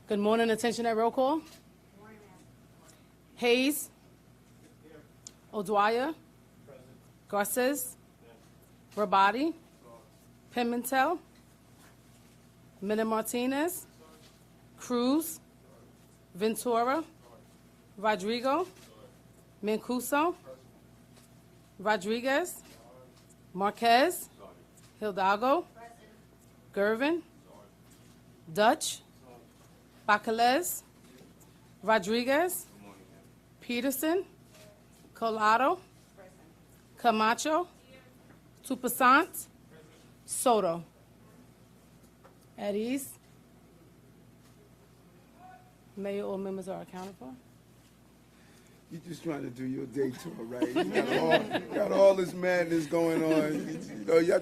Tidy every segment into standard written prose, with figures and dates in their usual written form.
Good morning. Attention at roll call. Hayes. O'Dwyer. Garces. Rabati. Pimentel. Mena Martinez. Cruz. Ventura. Rodrigo. Mancuso. Rodriguez. Marquez. Hidalgo. Gervin. Dutch. Bacalez. Rodriguez. Peterson. Colado. Camacho. Tupasant. Soto. At ease. Mayor, all members are accounted for. You're just trying to do your day tour, right? You got all this madness going on.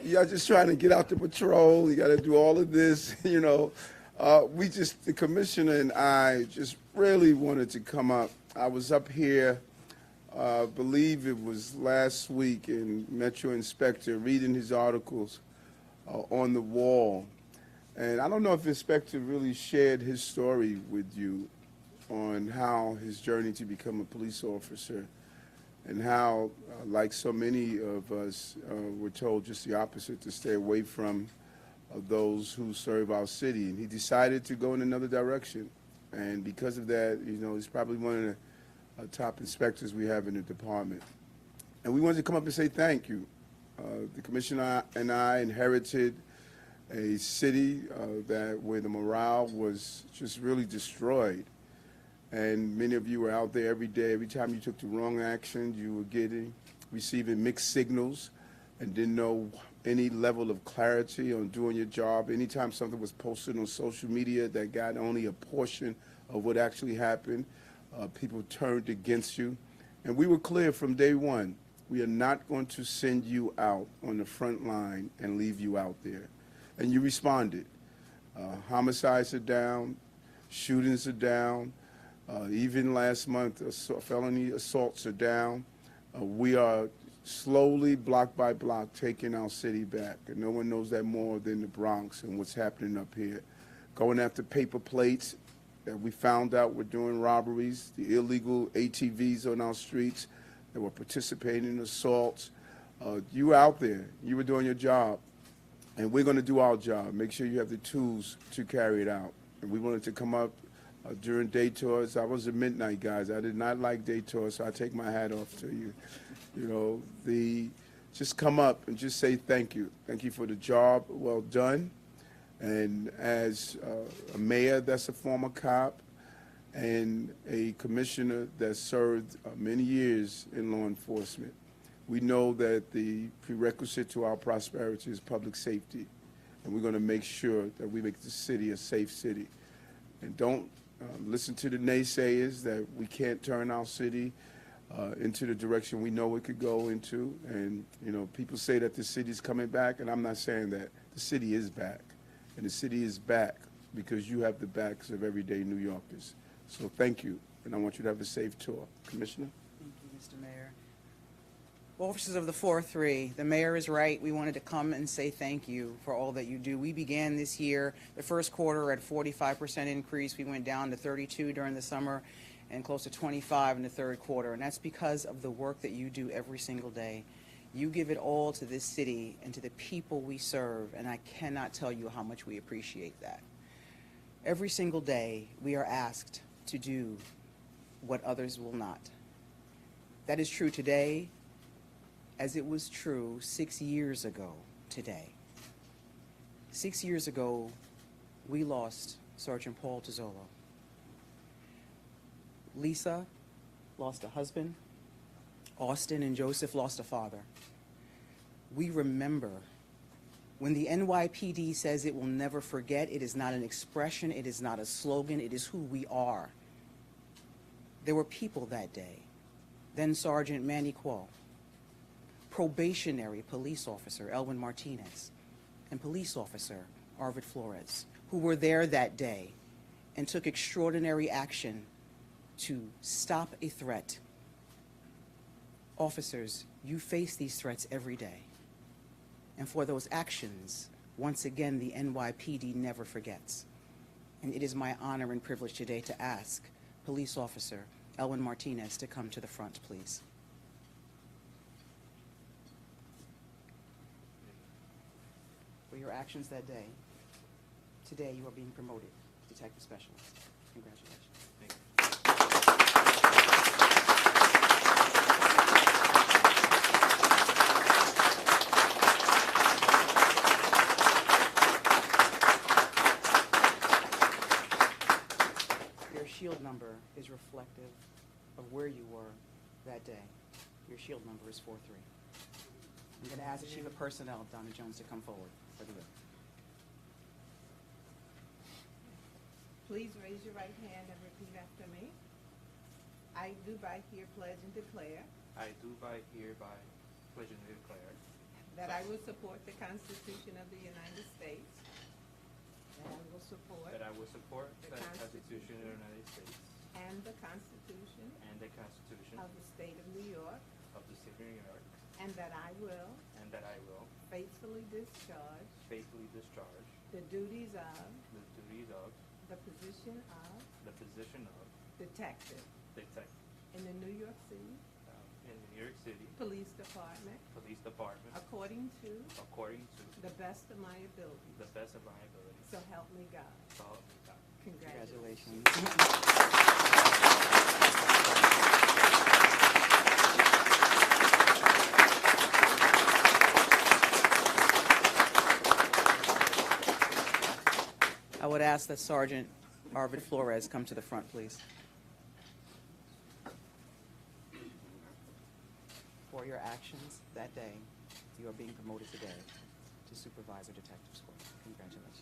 Y'all just trying to get out the patrol. You got to do all of this, the commissioner and I just really wanted to come up. I was up here, believe it was last week, in Metro Inspector reading his articles on the wall. And I don't know if Inspector really shared his story with you on how his journey to become a police officer and how, like so many of us, were told just the opposite, to stay away from those who serve our city. And he decided to go in another direction. And because of that, he's probably one of the top inspectors we have in the department. And we wanted to come up and say thank you. The commissioner and I inherited a city where the morale was just really destroyed. And many of you were out there every day. Every time you took the wrong action, you were receiving mixed signals and didn't know any level of clarity on doing your job. Anytime something was posted on social media that got only a portion of what actually happened, people turned against you. And we were clear from day one, we are not going to send you out on the front line and leave you out there. And you responded. Homicides are down, shootings are down. Even last month, felony assaults are down. We are slowly, block by block, taking our city back. And no one knows that more than the Bronx and what's happening up here. Going after paper plates that we found out were doing robberies, the illegal ATVs on our streets that were participating in assaults. You were out there. You were doing your job. And we're going to do our job. Make sure you have the tools to carry it out. And we wanted to come up during day tours. I was a midnight guys. I did not like day tours, so I take my hat off to you. Just come up and just say thank you. Thank you for the job well done. And as a mayor that's a former cop and a commissioner that served many years in law enforcement, we know that the prerequisite to our prosperity is public safety. And we're going to make sure that we make the city a safe city. And don't listen to the naysayers that we can't turn our city into the direction we know it could go into. And, people say that the city's coming back, and I'm not saying that. The city is back. And the city is back because you have the backs of everyday New Yorkers. So thank you, and I want you to have a safe tour. Commissioner? Thank you, Mr. Mayor. Officers of the 4-3, the mayor is right. We wanted to come and say thank you for all that you do. We began this year, the first quarter, at 45% increase. We went down to 32 during the summer and close to 25 in the third quarter. And that's because of the work that you do every single day. You give it all to this city and to the people we serve, and I cannot tell you how much we appreciate that. Every single day, we are asked to do what others will not. That is true today, as it was true 6 years ago today. 6 years ago, we lost Sergeant Paul Tozzolo. Lisa lost a husband. Austin and Joseph lost a father. We remember. When the NYPD says it will never forget, it is not an expression, it is not a slogan, it is who we are. There were people that day. Then Sergeant Manny Quo, probationary police officer Elwin Martinez, and police officer Arvid Flores, who were there that day and took extraordinary action to stop a threat. Officers, you face these threats every day. And for those actions, once again, the NYPD never forgets. And it is my honor and privilege today to ask Police Officer Elwin Martinez to come to the front, please. For your actions that day, today you are being promoted to Detective Specialist. Congratulations. Your shield number is reflective of where you were that day. Your shield number is 4-3. I'm going to ask the Chief of Personnel, Donna Jones, to come forward for the oath. Please raise your right hand and repeat after me. I do by here pledge and declare I do by hereby pledge and declare that I will support the Constitution of the United States. That I will support that I will support The the Constitution of the United States and the Constitution and the Constitution of the State of New York, of the State of New York, and that I will and that I will faithfully discharge faithfully discharge the duties of the duties of the position of detective detective in the New York City in the New York City Police Department Police Department according to according to the best of my ability. the best of my ability. So help me God. So help me God. Congratulations. Congratulations. I would ask that Sergeant Arvid Flores come to the front, please. For your actions that day, you are being promoted today to Supervisor Detective Squad. Congratulations.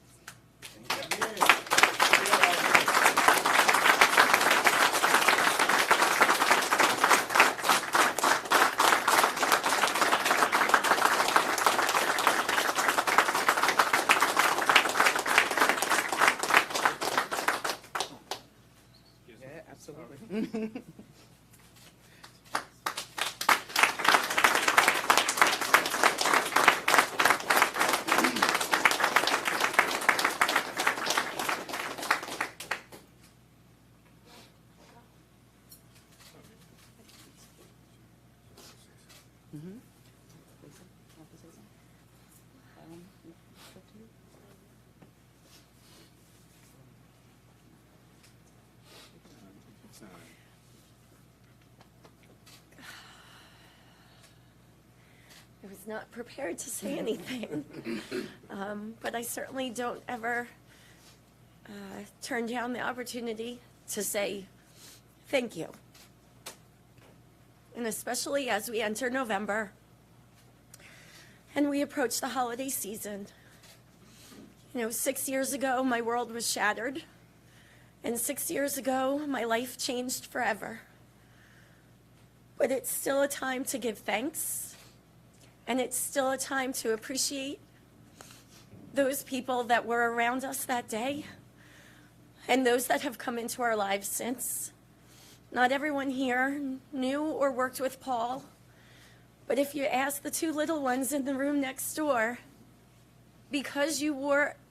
Yeah, absolutely. I was not prepared to say anything, but I certainly don't ever turn down the opportunity to say thank you. And especially as we enter November and we approach the holiday season. You know, 6 years ago, my world was shattered, and 6 years ago, my life changed forever. But it's still a time to give thanks. And it's still a time to appreciate those people that were around us that day and those that have come into our lives since. Not everyone here knew or worked with Paul, but if you ask the two little ones in the room next door, because you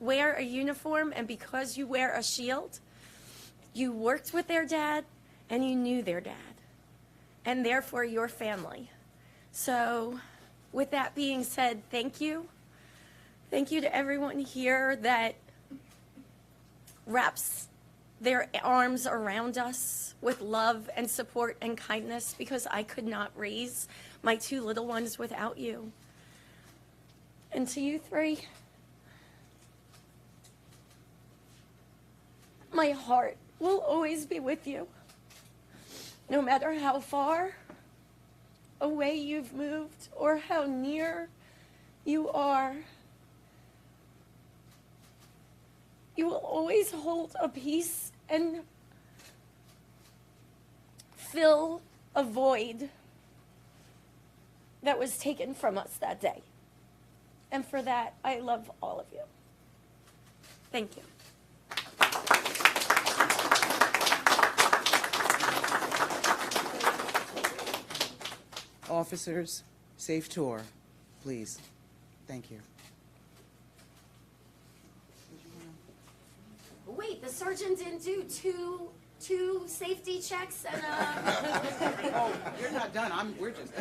wear a uniform and because you wear a shield, you worked with their dad and you knew their dad, and therefore your family. So, with that being said, thank you. Thank you to everyone here that wraps their arms around us with love and support and kindness, because I could not raise my two little ones without you. And to you three, my heart will always be with you, no matter how far away you've moved or how near you are. You will always hold a peace and fill a void that was taken from us that day. And for that, I love all of you. Thank you. Officers, safe tour, please. Thank you. Wait, wait, the surgeon didn't do two safety checks and Oh, you're not done, we're just.